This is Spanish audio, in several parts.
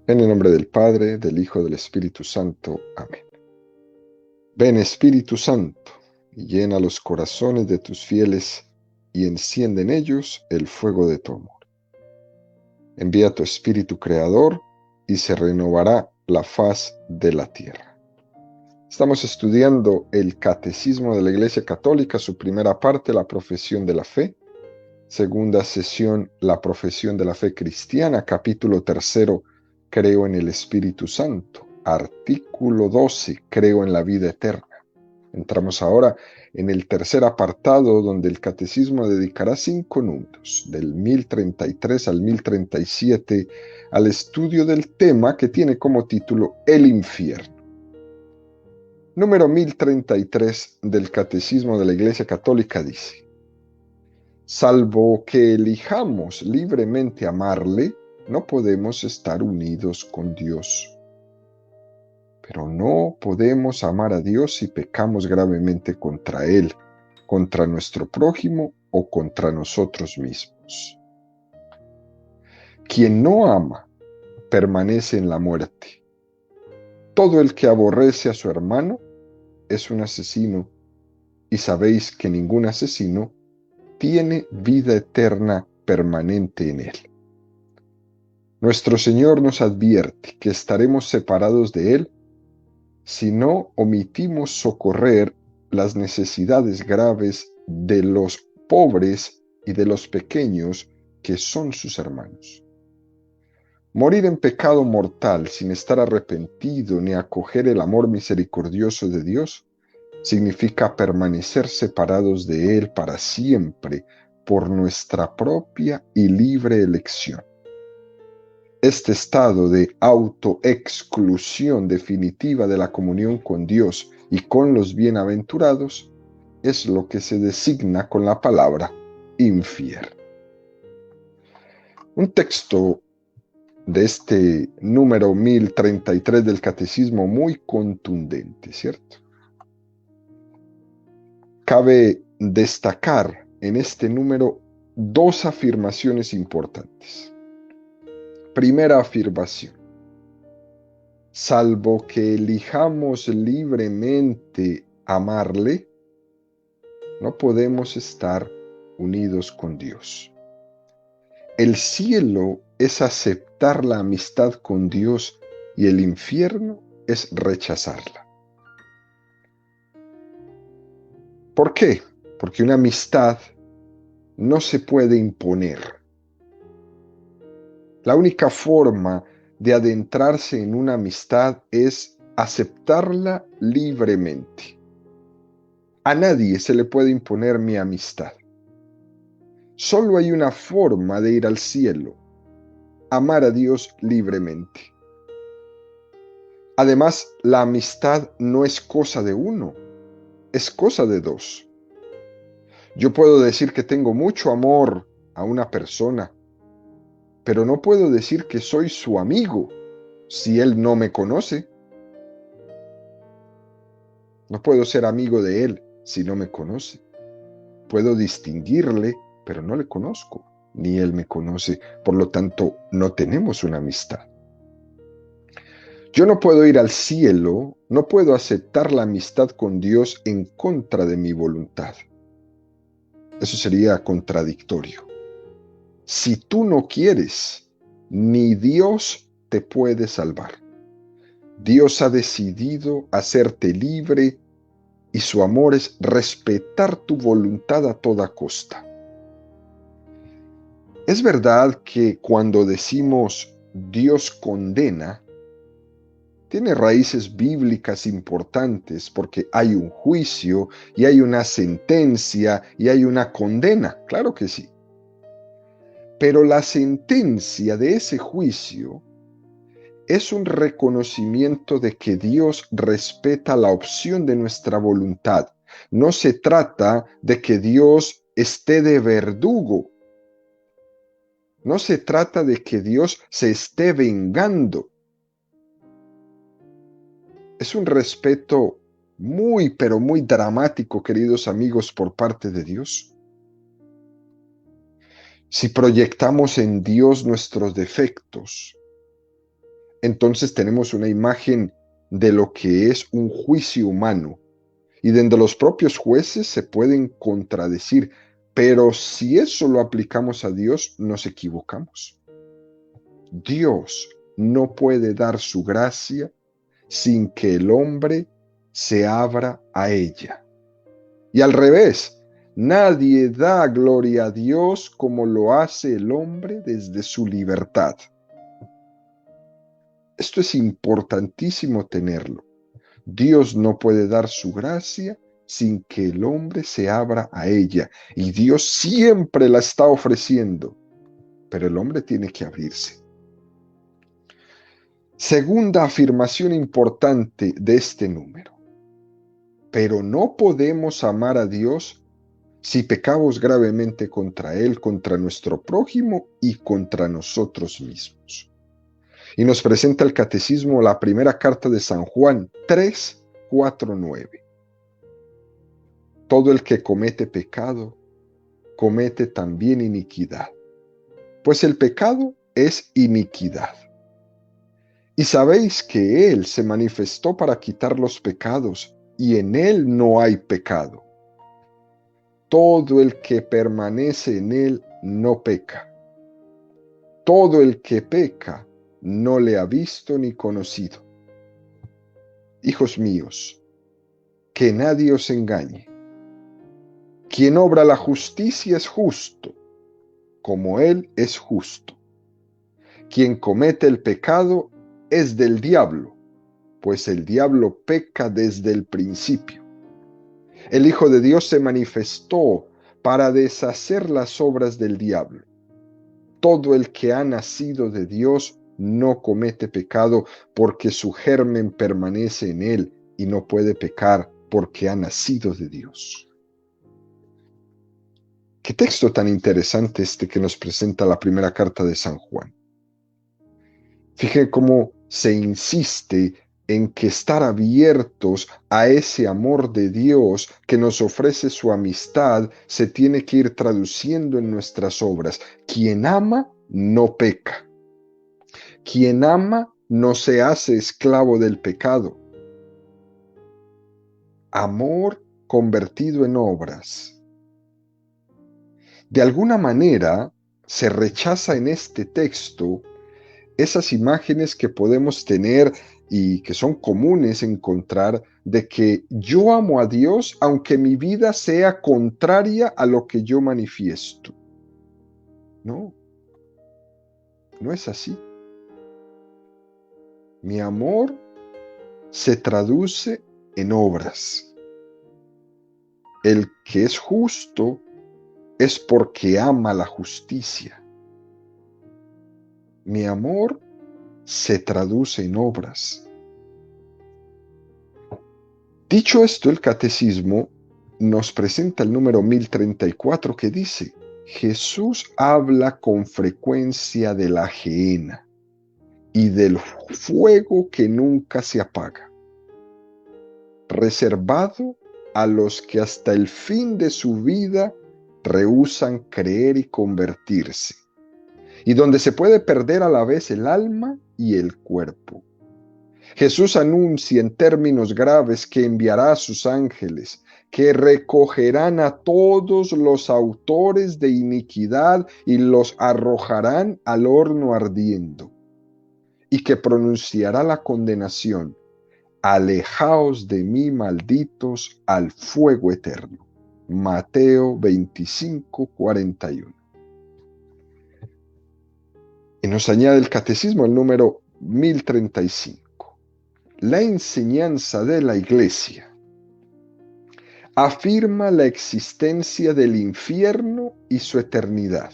En el nombre del Padre, del Hijo, del Espíritu Santo. Amén. Ven, Espíritu Santo, y llena los corazones de tus fieles, y enciende en ellos el fuego de tu amor. Envía tu Espíritu Creador, y se renovará la faz de la tierra. Estamos estudiando el Catecismo de la Iglesia Católica, su primera parte, la profesión de la fe. Segunda sesión, la profesión de la fe cristiana, capítulo tercero, creo en el Espíritu Santo. Artículo 12, creo en la vida eterna. Entramos ahora en el tercer apartado, donde el catecismo dedicará 5 números, del 1033 al 1037, al estudio del tema que tiene como título El infierno. Número 1033 del Catecismo de la Iglesia Católica dice: salvo que elijamos libremente amarle, no podemos estar unidos con Dios. Pero no podemos amar a Dios si pecamos gravemente contra Él, contra nuestro prójimo o contra nosotros mismos. Quien no ama permanece en la muerte. Todo el que aborrece a su hermano es un asesino, y sabéis que ningún asesino tiene vida eterna permanente en él. Nuestro Señor nos advierte que estaremos separados de Él si no omitimos socorrer las necesidades graves de los pobres y de los pequeños que son sus hermanos. Morir en pecado mortal sin estar arrepentido ni acoger el amor misericordioso de Dios significa permanecer separados de Él para siempre por nuestra propia y libre elección. Este estado de autoexclusión definitiva de la comunión con Dios y con los bienaventurados es lo que se designa con la palabra infierno. Un texto de este número 1033 del Catecismo muy contundente, ¿cierto? Cabe destacar en este número 2 afirmaciones importantes. Primera afirmación: salvo que elijamos libremente amarle, no podemos estar unidos con Dios. El cielo es aceptar la amistad con Dios y el infierno es rechazarla. ¿Por qué? Porque una amistad no se puede imponer. La única forma de adentrarse en una amistad es aceptarla libremente. A nadie se le puede imponer mi amistad. Solo hay una forma de ir al cielo: amar a Dios libremente. Además, la amistad no es cosa de uno, es cosa de dos. Yo puedo decir que tengo mucho amor a una persona, pero no puedo decir que soy su amigo si él no me conoce. No puedo ser amigo de él si no me conoce. Puedo distinguirle, pero no le conozco, ni él me conoce. Por lo tanto, no tenemos una amistad. Yo no puedo ir al cielo, no puedo aceptar la amistad con Dios en contra de mi voluntad. Eso sería contradictorio. Si tú no quieres, ni Dios te puede salvar. Dios ha decidido hacerte libre y su amor es respetar tu voluntad a toda costa. Es verdad que cuando decimos Dios condena, tiene raíces bíblicas importantes porque hay un juicio y hay una sentencia y hay una condena, claro que sí. Pero la sentencia de ese juicio es un reconocimiento de que Dios respeta la opción de nuestra voluntad. No se trata de que Dios esté de verdugo. No se trata de que Dios se esté vengando. Es un respeto muy, pero muy dramático, queridos amigos, por parte de Dios. Si proyectamos en Dios nuestros defectos, entonces tenemos una imagen de lo que es un juicio humano. Y desde los propios jueces se pueden contradecir, pero si eso lo aplicamos a Dios, nos equivocamos. Dios no puede dar su gracia sin que el hombre se abra a ella. Y al revés, nadie da gloria a Dios como lo hace el hombre desde su libertad. Esto es importantísimo tenerlo. Dios no puede dar su gracia sin que el hombre se abra a ella. Y Dios siempre la está ofreciendo, pero el hombre tiene que abrirse. Segunda afirmación importante de este número. Pero no podemos amar a Dios si pecamos gravemente contra Él, contra nuestro prójimo y contra nosotros mismos. Y nos presenta el Catecismo la primera carta de San Juan 3, 4, 9. Todo el que comete pecado, comete también iniquidad, pues el pecado es iniquidad. Y sabéis que Él se manifestó para quitar los pecados, y en Él no hay pecado. Todo el que permanece en Él no peca. Todo el que peca no le ha visto ni conocido. Hijos míos, que nadie os engañe. Quien obra la justicia es justo, como Él es justo. Quien comete el pecado es del diablo, pues el diablo peca desde el principio. El Hijo de Dios se manifestó para deshacer las obras del diablo. Todo el que ha nacido de Dios no comete pecado porque su germen permanece en él y no puede pecar porque ha nacido de Dios. Qué texto tan interesante este que nos presenta la primera carta de San Juan. Fíjense cómo se insiste en que estar abiertos a ese amor de Dios que nos ofrece su amistad se tiene que ir traduciendo en nuestras obras. Quien ama no peca. Quien ama no se hace esclavo del pecado. Amor convertido en obras. De alguna manera se rechaza en este texto esas imágenes que podemos tener y que son comunes encontrar de que yo amo a Dios aunque mi vida sea contraria a lo que yo manifiesto. No, no es así. Mi amor se traduce en obras. El que es justo es porque ama la justicia. Mi amor se traduce en obras. Dicho esto, el Catecismo nos presenta el número 1034 que dice: Jesús habla con frecuencia de la gehenna y del fuego que nunca se apaga, reservado a los que hasta el fin de su vida rehúsan creer y convertirse, y donde se puede perder a la vez el alma y el cuerpo. Jesús anuncia en términos graves que enviará a sus ángeles, que recogerán a todos los autores de iniquidad y los arrojarán al horno ardiendo, y que pronunciará la condenación: alejaos de mí, malditos, al fuego eterno. Mateo 25, 41. Y nos añade el Catecismo el número 1035. La enseñanza de la Iglesia afirma la existencia del infierno y su eternidad.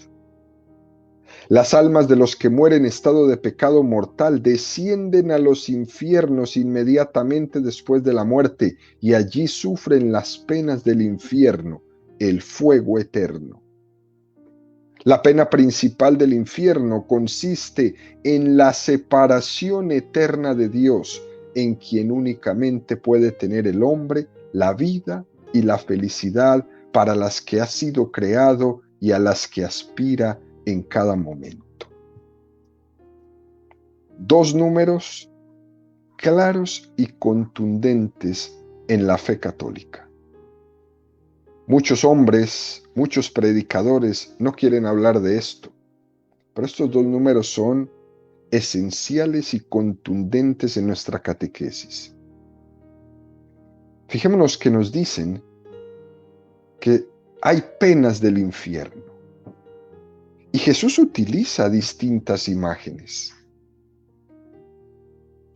Las almas de los que mueren en estado de pecado mortal descienden a los infiernos inmediatamente después de la muerte y allí sufren las penas del infierno, el fuego eterno. La pena principal del infierno consiste en la separación eterna de Dios, en quien únicamente puede tener el hombre la vida y la felicidad para las que ha sido creado y a las que aspira en cada momento. Dos números claros y contundentes en la fe católica. Muchos hombres, muchos predicadores no quieren hablar de esto, pero estos dos números son esenciales y contundentes en nuestra catequesis. Fijémonos que nos dicen que hay penas del infierno. Y Jesús utiliza distintas imágenes.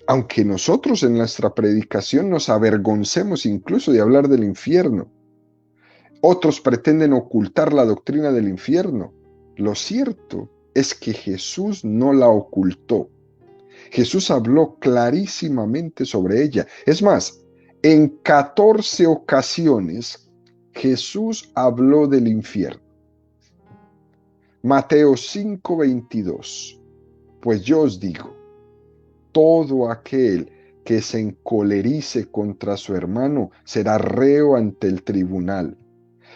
Aunque nosotros en nuestra predicación nos avergoncemos incluso de hablar del infierno, otros pretenden ocultar la doctrina del infierno. Lo cierto es que Jesús no la ocultó. Jesús habló clarísimamente sobre ella. Es más, en 14 ocasiones Jesús habló del infierno. Mateo 5:22. Pues yo os digo, todo aquel que se encolerice contra su hermano será reo ante el tribunal.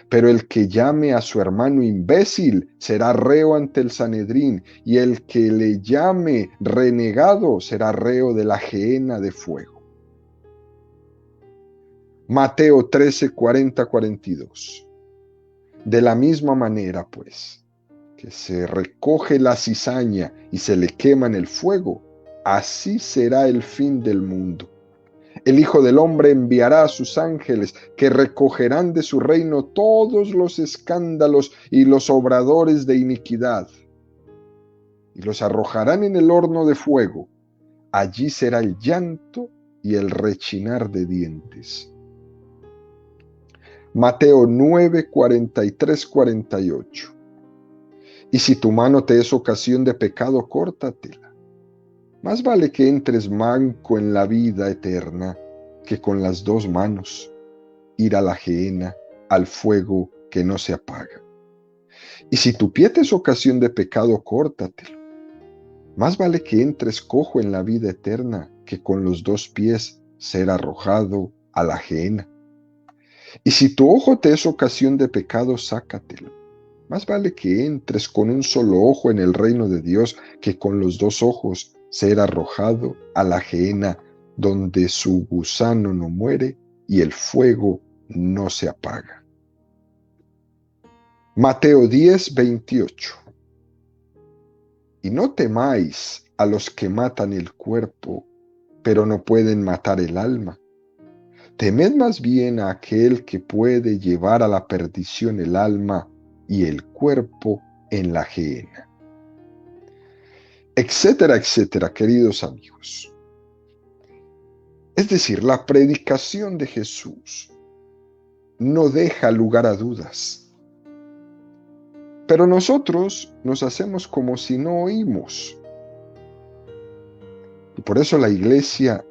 Pero el que llame a su hermano imbécil será reo ante el Sanedrín, y el que le llame renegado será reo de la gehenna de fuego. Mateo 13:40-42. De la misma manera, pues, que se recoge la cizaña y se le quema en el fuego, así será el fin del mundo. El Hijo del Hombre enviará a sus ángeles, que recogerán de su reino todos los escándalos y los obradores de iniquidad, y los arrojarán en el horno de fuego. Allí será el llanto y el rechinar de dientes. Mateo 9:43-48. Y si tu mano te es ocasión de pecado, córtatela. Más vale que entres manco en la vida eterna que con las dos manos ir a la gehenna, al fuego que no se apaga. Y si tu pie te es ocasión de pecado, córtatelo. Más vale que entres cojo en la vida eterna que con los dos pies ser arrojado a la gehenna. Y si tu ojo te es ocasión de pecado, sácatelo. Más vale que entres con un solo ojo en el reino de Dios que con los dos ojos ser arrojado a la gehenna, donde su gusano no muere y el fuego no se apaga. Mateo 10:28. Y no temáis a los que matan el cuerpo, pero no pueden matar el alma. Temed más bien a aquel que puede llevar a la perdición el alma y el cuerpo en la gehenna. Etcétera, etcétera, queridos amigos. Es decir, la predicación de Jesús no deja lugar a dudas. Pero nosotros nos hacemos como si no oímos. Y por eso la iglesia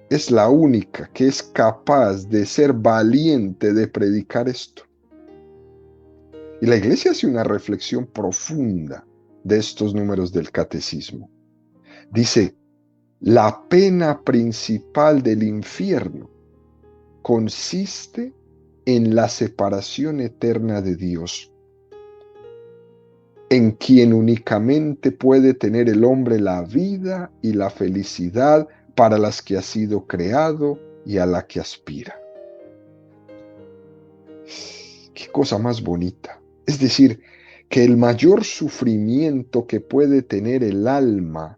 es la única que es capaz de ser valiente de predicar esto. Y la iglesia hace una reflexión profunda de estos números del catecismo. Dice, la pena principal del infierno consiste en la separación eterna de Dios, en quien únicamente puede tener el hombre la vida y la felicidad para las que ha sido creado y a la que aspira. Qué cosa más bonita. Es decir, que el mayor sufrimiento que puede tener el alma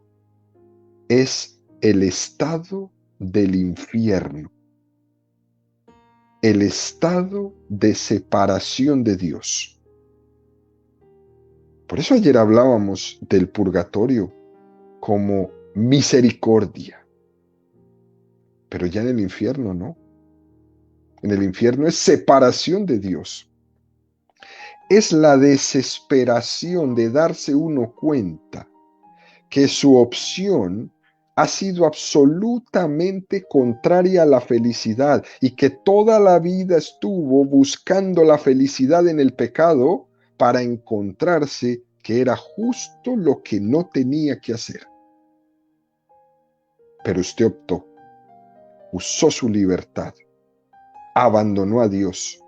es el estado del infierno, el estado de separación de Dios. Por eso ayer hablábamos del purgatorio como misericordia, pero ya en el infierno no. En el infierno es separación de Dios. Es la desesperación de darse uno cuenta que su opción ha sido absolutamente contraria a la felicidad y que toda la vida estuvo buscando la felicidad en el pecado para encontrarse que era justo lo que no tenía que hacer. Pero usted optó, usó su libertad, abandonó a Dios,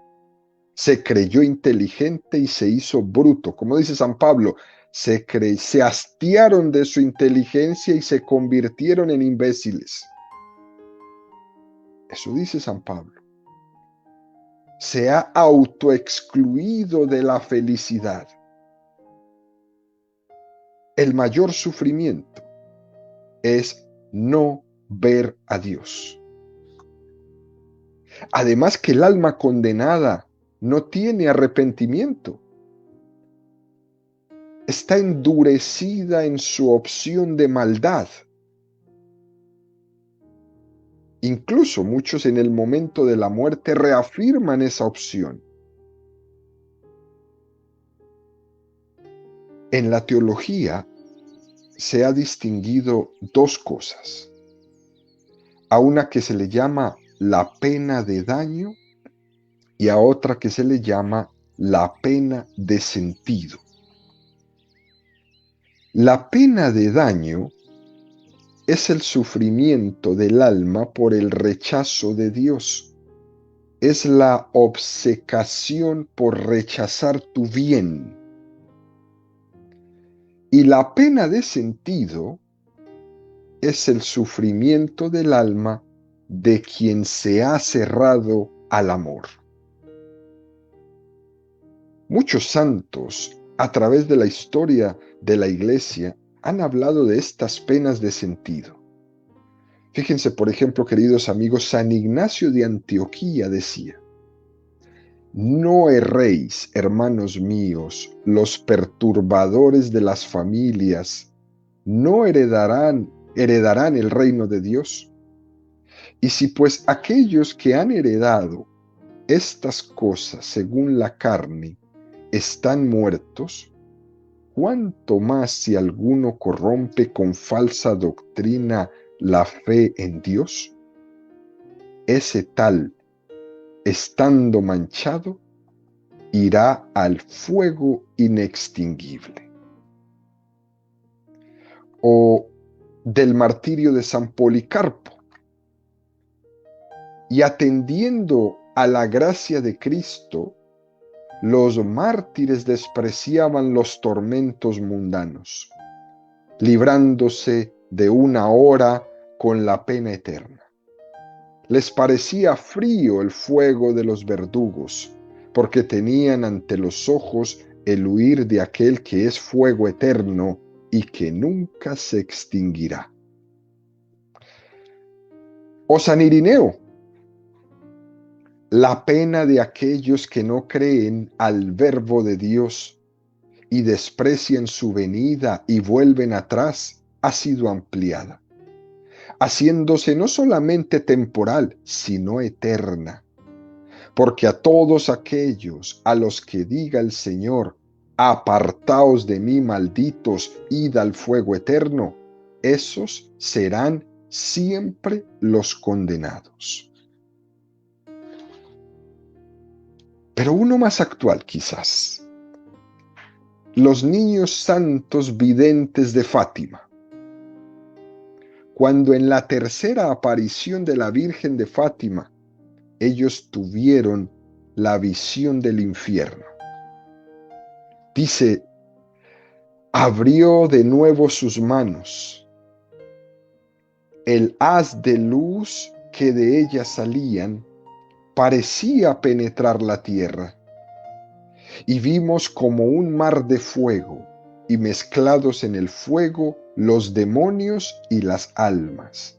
se creyó inteligente y se hizo bruto. Como dice San Pablo, se hastiaron de su inteligencia y se convirtieron en imbéciles. Eso dice San Pablo. Se ha autoexcluido de la felicidad. El mayor sufrimiento es no ver a Dios. Además que el alma condenada no tiene arrepentimiento. Está endurecida en su opción de maldad. Incluso muchos en el momento de la muerte reafirman esa opción. En la teología se ha distinguido dos cosas. A una que se le llama la pena de daño y a otra que se le llama la pena de sentido. La pena de daño es el sufrimiento del alma por el rechazo de Dios. Es la obcecación por rechazar tu bien. Y la pena de sentido es el sufrimiento del alma de quien se ha cerrado al amor. Muchos santos, a través de la historia de la Iglesia, han hablado de estas penas de sentido. Fíjense, por ejemplo, queridos amigos, San Ignacio de Antioquía decía: no erréis, hermanos míos, los perturbadores de las familias no heredarán el reino de Dios. Y si pues aquellos que han heredado estas cosas según la carne están muertos, ¿cuánto más si alguno corrompe con falsa doctrina la fe en Dios? Ese tal, estando manchado, irá al fuego inextinguible. O del martirio de San Policarpo. Y atendiendo a la gracia de Cristo, los mártires despreciaban los tormentos mundanos, librándose de una hora con la pena eterna. Les parecía frío el fuego de los verdugos, porque tenían ante los ojos el huir de aquel que es fuego eterno y que nunca se extinguirá. O San Irineo, la pena de aquellos que no creen al Verbo de Dios y desprecian su venida y vuelven atrás ha sido ampliada, haciéndose no solamente temporal, sino eterna. Porque a todos aquellos a los que diga el Señor, apartaos de mí, malditos, id al fuego eterno, esos serán siempre los condenados. Pero uno más actual quizás. Los niños santos videntes de Fátima. Cuando en la tercera aparición de la Virgen de Fátima, ellos tuvieron la visión del infierno. Dice, abrió de nuevo sus manos. El haz de luz que de ellas salían parecía penetrar la tierra. Y vimos como un mar de fuego, y mezclados en el fuego los demonios y las almas,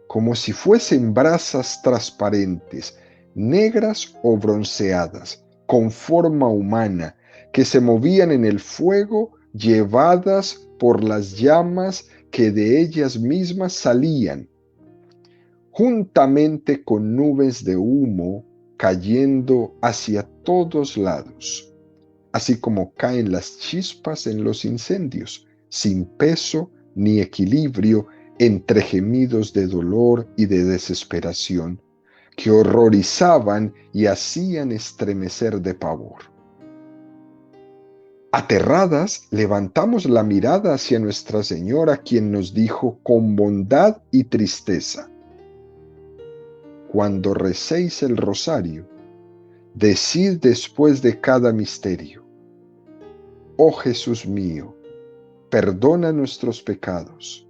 como si fuesen brasas transparentes, negras o bronceadas, con forma humana, que se movían en el fuego, llevadas por las llamas que de ellas mismas salían, juntamente con nubes de humo cayendo hacia todos lados, así como caen las chispas en los incendios, sin peso ni equilibrio, entre gemidos de dolor y de desesperación, que horrorizaban y hacían estremecer de pavor. Aterradas, levantamos la mirada hacia Nuestra Señora, quien nos dijo con bondad y tristeza: cuando recéis el rosario, decid después de cada misterio: Oh Jesús mío, perdona nuestros pecados,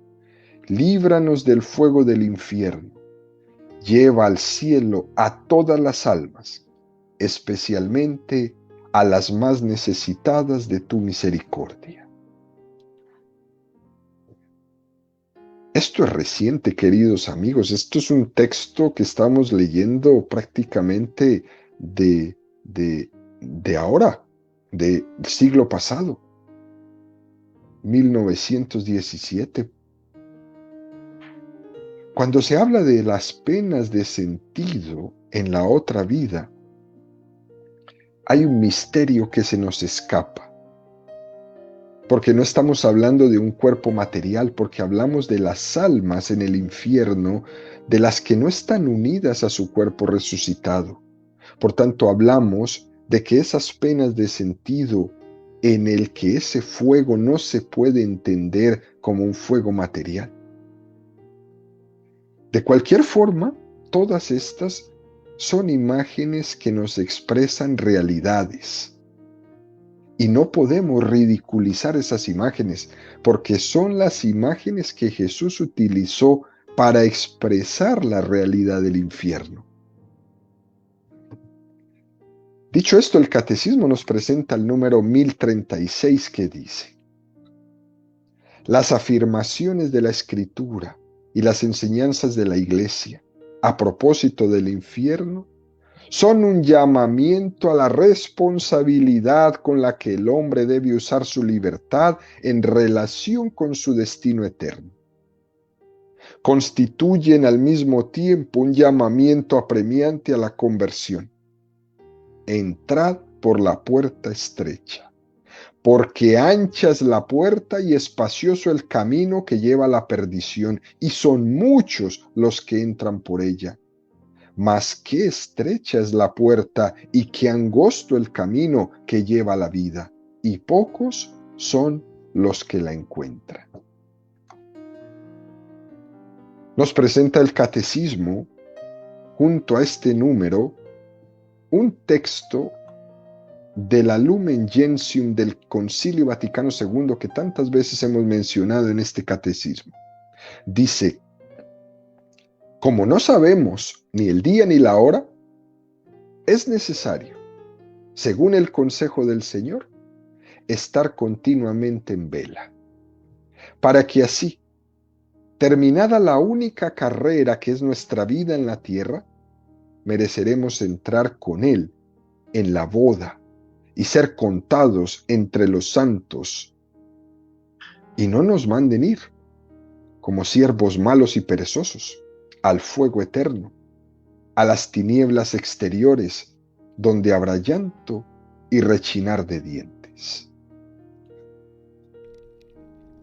líbranos del fuego del infierno, lleva al cielo a todas las almas, especialmente a las más necesitadas de tu misericordia. Esto es reciente, queridos amigos. Esto es un texto que estamos leyendo prácticamente de, de ahora, del siglo pasado, 1917. Cuando se habla de las penas de sentido en la otra vida, hay un misterio que se nos escapa. Porque no estamos hablando de un cuerpo material, porque hablamos de las almas en el infierno, de las que no están unidas a su cuerpo resucitado. Por tanto, hablamos de que esas penas de sentido en el que ese fuego no se puede entender como un fuego material. De cualquier forma, todas estas son imágenes que nos expresan realidades. Y no podemos ridiculizar esas imágenes, porque son las imágenes que Jesús utilizó para expresar la realidad del infierno. Dicho esto, el Catecismo nos presenta el número 1036 que dice: las afirmaciones de la Escritura y las enseñanzas de la Iglesia a propósito del infierno son un llamamiento a la responsabilidad con la que el hombre debe usar su libertad en relación con su destino eterno. Constituyen al mismo tiempo un llamamiento apremiante a la conversión. Entrad por la puerta estrecha, porque ancha es la puerta y espacioso el camino que lleva a la perdición, y son muchos los que entran por ella. Mas qué estrecha es la puerta y qué angosto el camino que lleva a la vida, y pocos son los que la encuentran. Nos presenta el Catecismo, junto a este número, un texto de la Lumen Gentium del Concilio Vaticano II que tantas veces hemos mencionado en este Catecismo. Dice: como no sabemos ni el día ni la hora, es necesario, según el consejo del Señor, estar continuamente en vela, para que así, terminada la única carrera que es nuestra vida en la tierra, mereceremos entrar con Él en la boda y ser contados entre los santos, y no nos manden ir, como siervos malos y perezosos, al fuego eterno, a las tinieblas exteriores, donde habrá llanto y rechinar de dientes.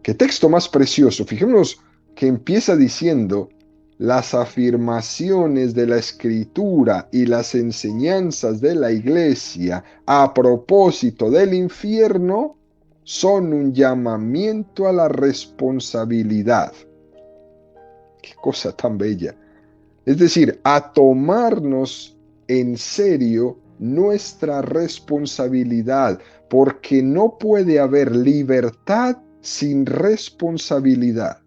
Qué texto más precioso. Fijémonos que empieza diciendo: las afirmaciones de la Escritura y las enseñanzas de la Iglesia a propósito del infierno son un llamamiento a la responsabilidad. Qué cosa tan bella. Es decir, a tomarnos en serio nuestra responsabilidad, porque no puede haber libertad sin responsabilidad.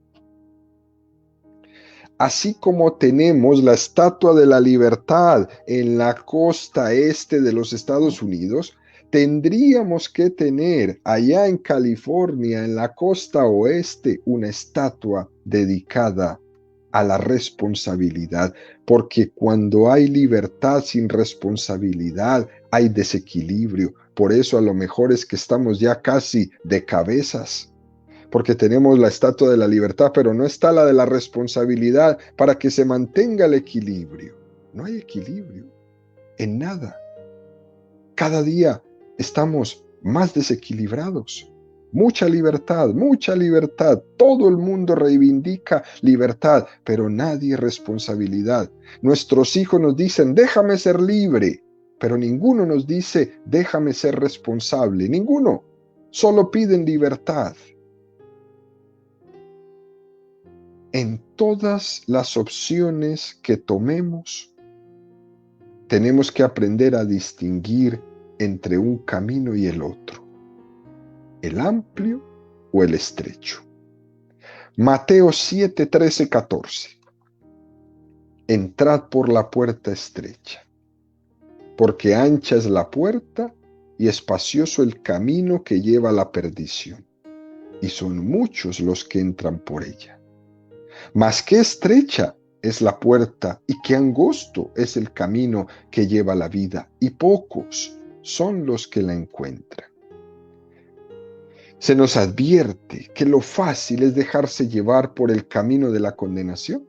Así como tenemos la Estatua de la Libertad en la costa este de los Estados Unidos, tendríamos que tener allá en California, en la costa oeste, una estatua dedicada a la responsabilidad, porque cuando hay libertad sin responsabilidad, hay desequilibrio. Por eso a lo mejor es que estamos ya casi de cabezas, porque tenemos la Estatua de la Libertad, pero no está la de la responsabilidad para que se mantenga el equilibrio. No hay equilibrio en nada. Cada día estamos más desequilibrados. Mucha libertad, mucha libertad. Todo el mundo reivindica libertad, pero nadie responsabilidad. Nuestros hijos nos dicen: déjame ser libre, pero ninguno nos dice: déjame ser responsable. Ninguno. Solo piden libertad. En todas las opciones que tomemos, tenemos que aprender a distinguir entre un camino y el otro. el amplio o el estrecho. Mateo 7, 13, 14. Entrad por la puerta estrecha, porque ancha es la puerta y espacioso el camino que lleva a la perdición, y son muchos los que entran por ella. Mas qué estrecha es la puerta y qué angosto es el camino que lleva a la vida, y pocos son los que la encuentran. Se nos advierte que lo fácil es dejarse llevar por el camino de la condenación.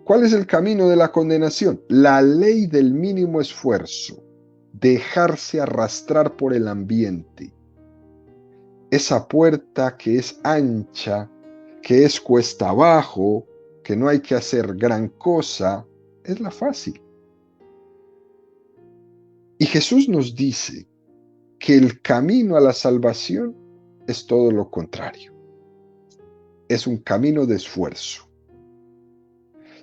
¿Cuál es el camino de la condenación? La ley del mínimo esfuerzo, dejarse arrastrar por el ambiente. Esa puerta que es ancha, que es cuesta abajo, que no hay que hacer gran cosa, es la fácil. Y Jesús nos dice que el camino a la salvación es todo lo contrario. Es un camino de esfuerzo.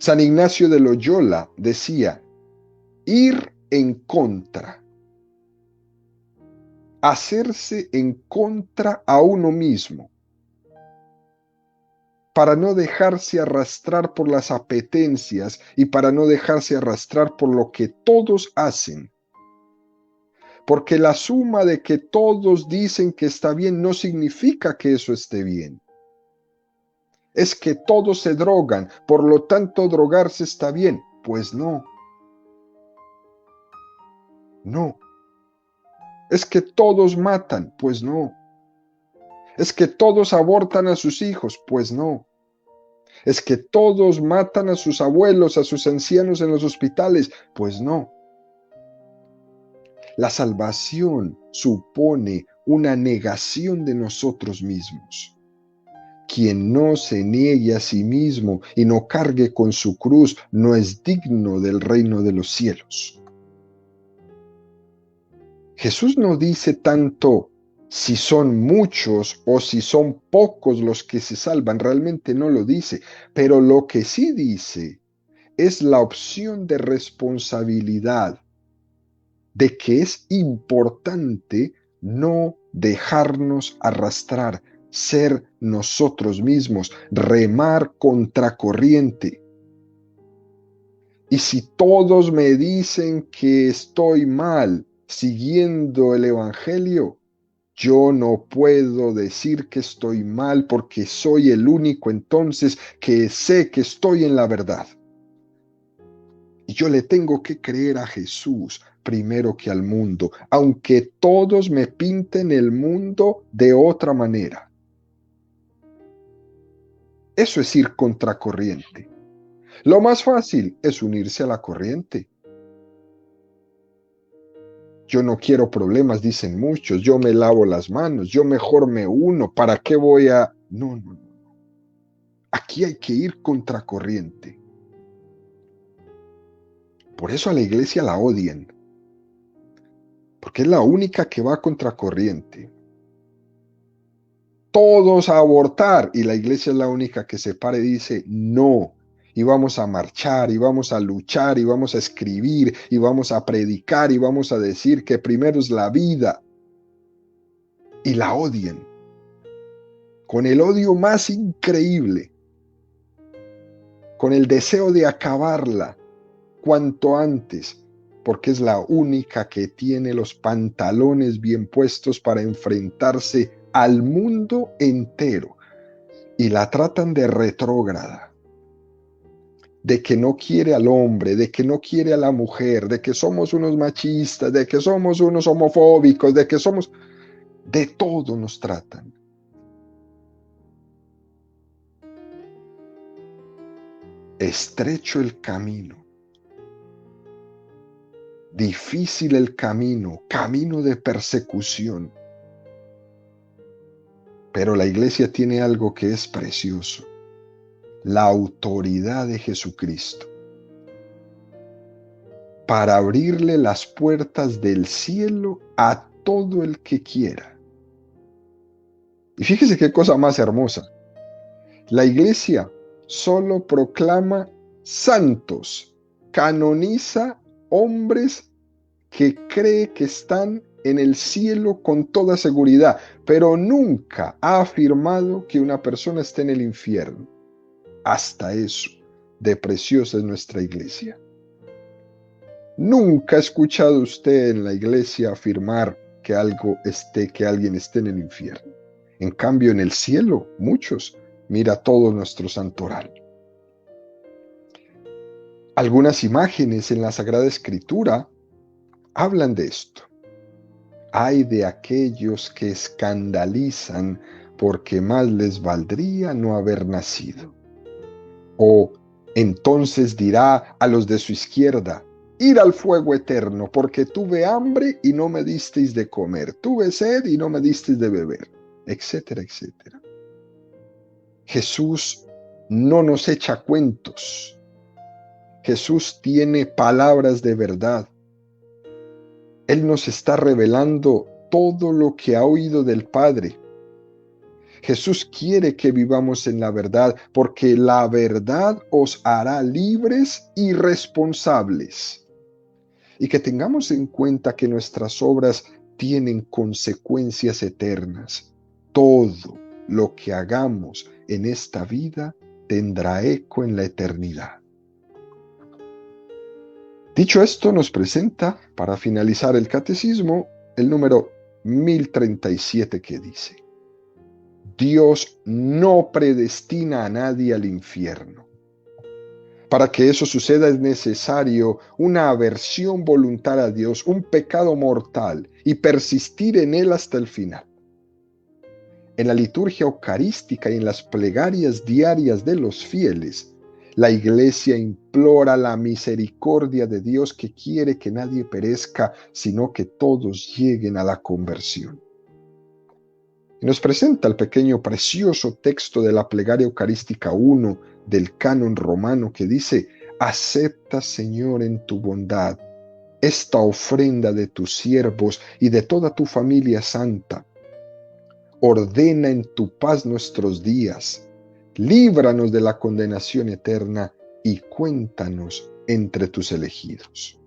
San Ignacio de Loyola decía, ir en contra, hacerse en contra a uno mismo, para no dejarse arrastrar por las apetencias y para no dejarse arrastrar por lo que todos hacen. Porque la suma de que todos dicen que está bien no significa que eso esté bien. Es que todos se drogan, por lo tanto drogarse está bien. Pues no. No. Es que todos matan. Pues no. Es que todos abortan a sus hijos. Pues no. Es que todos matan a sus abuelos, a sus ancianos en los hospitales. Pues no. La salvación supone una negación de nosotros mismos. Quien no se niegue a sí mismo y no cargue con su cruz no es digno del reino de los cielos. Jesús no dice tanto si son muchos o si son pocos los que se salvan, realmente no lo dice, pero lo que sí dice es la opción de responsabilidad, de que es importante no dejarnos arrastrar, ser nosotros mismos, remar contracorriente. Y si todos me dicen que estoy mal siguiendo el Evangelio, yo no puedo decir que estoy mal porque soy el único entonces que sé que estoy en la verdad. Y yo le tengo que creer a Jesús primero que al mundo, aunque todos me pinten el mundo de otra manera. Eso es ir contracorriente. Lo más fácil es unirse a la corriente. Yo no quiero problemas, dicen muchos. Yo me lavo las manos, yo mejor me uno. ¿Para qué voy a...? No, no, no. Aquí hay que ir contracorriente. Por eso a la iglesia la odian. Porque es la única que va contracorriente. Todos a abortar, y la iglesia es la única que se para y dice no, y vamos a marchar, y vamos a luchar, y vamos a escribir, y vamos a predicar, y vamos a decir que primero es la vida, y la odian, con el odio más increíble, con el deseo de acabarla cuanto antes, porque es la única que tiene los pantalones bien puestos para enfrentarse al mundo entero. Y la tratan de retrógrada, de que no quiere al hombre, de que no quiere a la mujer, de que somos unos machistas, de que somos unos homofóbicos, de que somos... De todo nos tratan. Estrecho el camino, difícil el camino, camino de persecución. Pero la iglesia tiene algo que es precioso, la autoridad de Jesucristo para abrirle las puertas del cielo a todo el que quiera. Y fíjese qué cosa más hermosa. La iglesia solo proclama santos, canoniza hombres que cree que están en el cielo con toda seguridad, pero nunca ha afirmado que una persona esté en el infierno. Hasta eso de preciosa es nuestra iglesia. Nunca ha escuchado usted en la iglesia afirmar que alguien esté en el infierno. En cambio, en el cielo, muchos. Mira todo nuestro santoral. Algunas imágenes en la Sagrada Escritura hablan de esto. Ay de aquellos que escandalizan porque más les valdría no haber nacido. O entonces dirá a los de su izquierda, ir al fuego eterno, porque tuve hambre y no me disteis de comer, tuve sed y no me disteis de beber, etcétera, etcétera. Jesús no nos echa cuentos. Jesús tiene palabras de verdad. Él nos está revelando todo lo que ha oído del Padre. Jesús quiere que vivamos en la verdad, porque la verdad os hará libres y responsables. Y que tengamos en cuenta que nuestras obras tienen consecuencias eternas. Todo lo que hagamos en esta vida tendrá eco en la eternidad. Dicho esto, nos presenta, para finalizar el catecismo, el número 1037 que dice: Dios no predestina a nadie al infierno. Para que eso suceda es necesario una aversión voluntaria a Dios, un pecado mortal, y persistir en él hasta el final. En la liturgia eucarística y en las plegarias diarias de los fieles, la Iglesia implora la misericordia de Dios, que quiere que nadie perezca, sino que todos lleguen a la conversión. Y nos presenta el pequeño precioso texto de la plegaria eucarística 1 del canon romano, que dice: acepta, Señor, en tu bondad esta ofrenda de tus siervos y de toda tu familia santa. Ordena en tu paz nuestros días, líbranos de la condenación eterna y cuéntanos entre tus elegidos.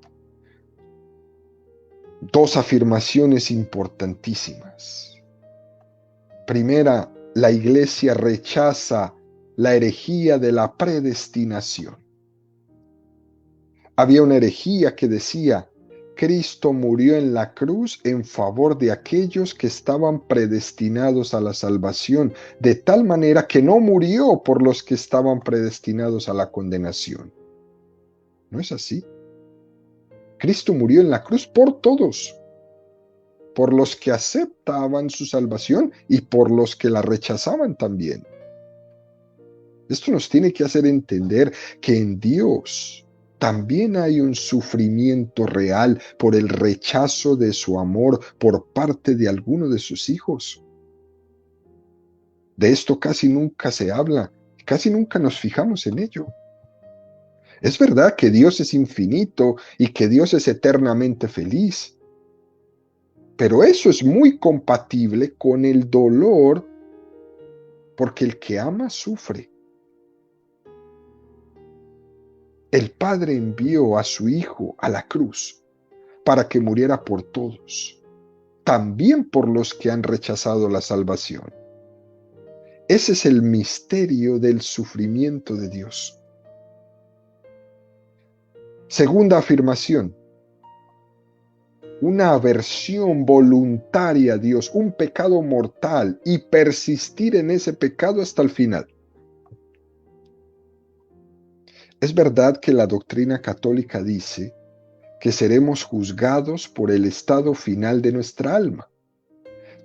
Dos afirmaciones importantísimas. Primera, la Iglesia rechaza la herejía de la predestinación. Había una herejía que decía: Cristo murió en la cruz en favor de aquellos que estaban predestinados a la salvación, de tal manera que no murió por los que estaban predestinados a la condenación. ¿No es así? Cristo murió en la cruz por todos, por los que aceptaban su salvación y por los que la rechazaban también. Esto nos tiene que hacer entender que en Dios también hay un sufrimiento real por el rechazo de su amor por parte de alguno de sus hijos. De esto casi nunca se habla, casi nunca nos fijamos en ello. Es verdad que Dios es infinito y que Dios es eternamente feliz, pero eso es muy compatible con el dolor, porque el que ama sufre. El Padre envió a su Hijo a la cruz para que muriera por todos, también por los que han rechazado la salvación. Ese es el misterio del sufrimiento de Dios. Segunda afirmación: una aversión voluntaria a Dios, un pecado mortal, y persistir en ese pecado hasta el final. Es verdad que la doctrina católica dice que seremos juzgados por el estado final de nuestra alma.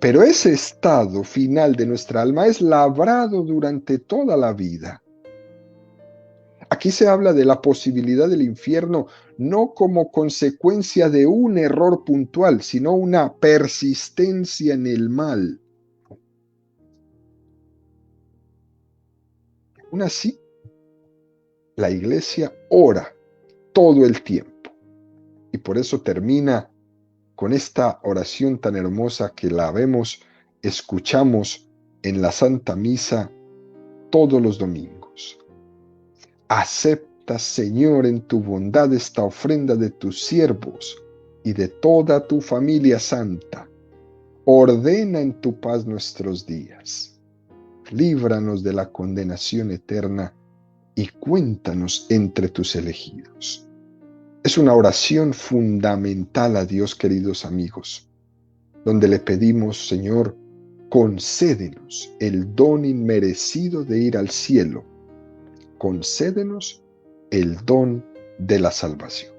Pero ese estado final de nuestra alma es labrado durante toda la vida. Aquí se habla de la posibilidad del infierno no como consecuencia de un error puntual, sino una persistencia en el mal. Aún así, la Iglesia ora todo el tiempo. Y por eso termina con esta oración tan hermosa que la escuchamos en la Santa Misa todos los domingos. Acepta, Señor, en tu bondad esta ofrenda de tus siervos y de toda tu familia santa. Ordena en tu paz nuestros días. Líbranos de la condenación eterna y cuéntanos entre tus elegidos. Es una oración fundamental a Dios, queridos amigos, donde le pedimos, Señor, concédenos el don inmerecido de ir al cielo. Concédenos el don de la salvación.